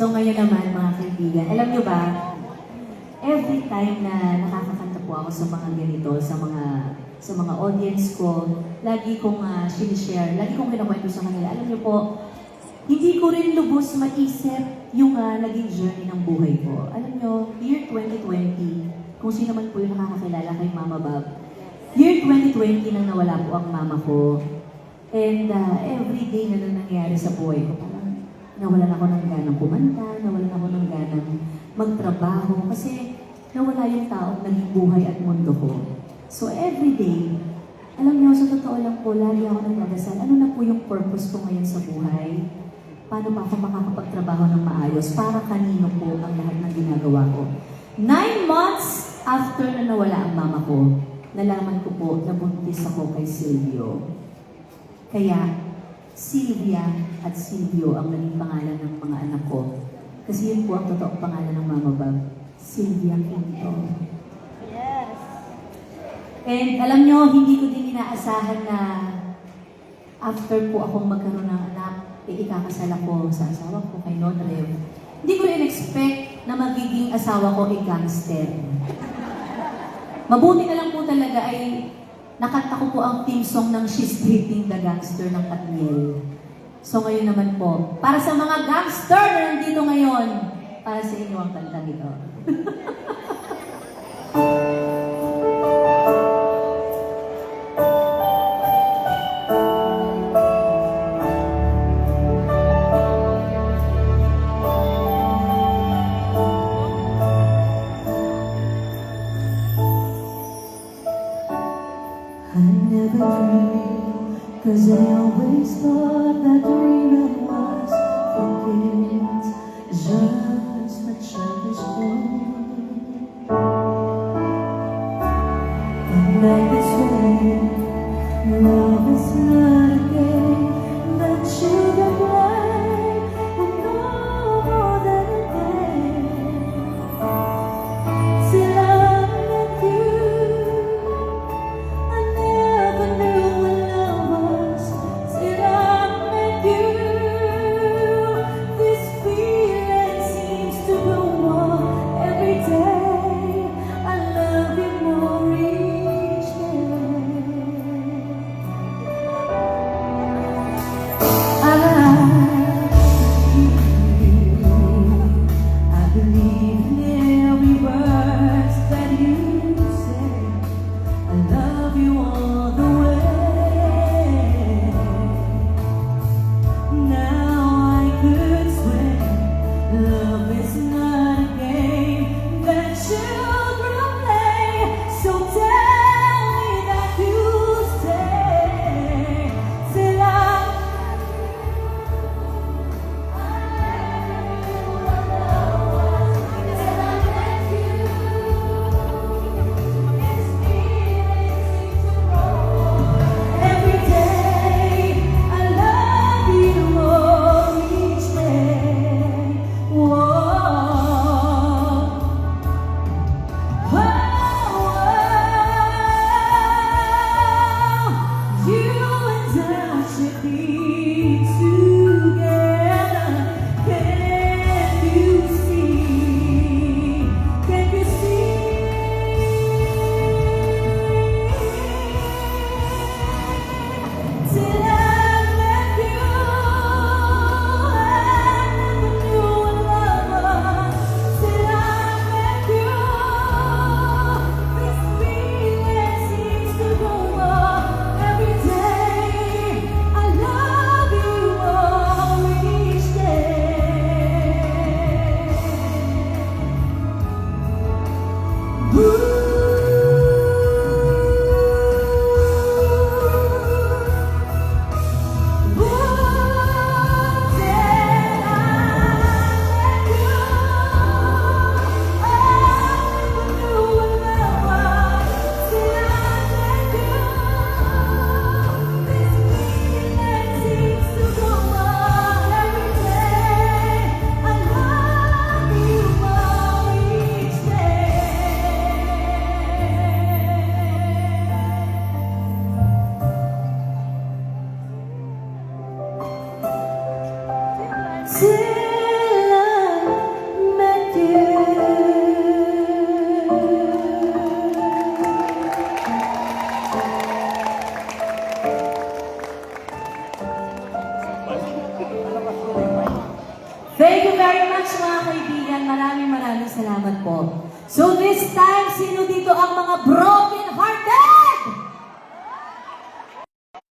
So ngayon naman mga kaibigan, alam nyo ba, every time na nakakakanta po ako sa mga ganito, sa mga audience ko, lagi kong sinishare, lagi kong kinakwento sa kanila. Alam nyo po, hindi ko rin lubos maisip yung naging journey ng buhay ko. Alam nyo, year 2020, kung sino man po yung nakakakilala kay Mama Bob, year 2020 nang nawala po ang mama ko. And every day na nangyayari sa buhay ko, parang nawalan ako ng ganang kumanta, nawalan ako ng ganang magtrabaho, kasi nawala yung taong naging buhay at mundo ko. So every day, alam niyo, sa totoo lang po, lagi ako nagdadasal, ano na po yung purpose ko ngayon sa buhay? Paano pa ako makakapagtrabaho ng maayos? Para kanino po ang lahat ng ginagawa ko? 9 months after na nawala ang mama ko, nalaman ko po na buntis ako kay Silvio. Kaya, Silvia at Silvio ang naging pangalan ng mga anak ko. Kasi yun po ang totoong pangalan ng Mama Bob, Silvia Quinto. Yes. And alam nyo, hindi ko din inaasahan na after po akong magkaroon ng anak, ikakasal ako sa asawa ko kay Nodrev. Hindi ko rin expect na magiging asawa ko ay gangster. Mabuti na lang po talaga ay nakanta ko po ang theme song ng She's Dating the Gangster ng Katniel. So ngayon naman po, para sa mga gangster na nandito ngayon, para sa inyo ang kanta nito. I never dreamed, 'cause I always thought that dreaming was forget, just a childish boy. But like this way, love is not a game that children play, and no more than a game. Till I met you, I never knew what love was till I met you. This feeling seems to grow more every day. I love you more each day. I believe in every word that you say. I love you all the way. Now I could swear love is not a game that children play. So tell me that you'll stay till every day. I love you more each day. Whoa. You and I should be together. Can you see? Can you see? Till I met you, I never knew what love was. Till I met you, this feeling seems to go on every day. I love you more each till I salamat po. So this time, sino dito ang mga broken heart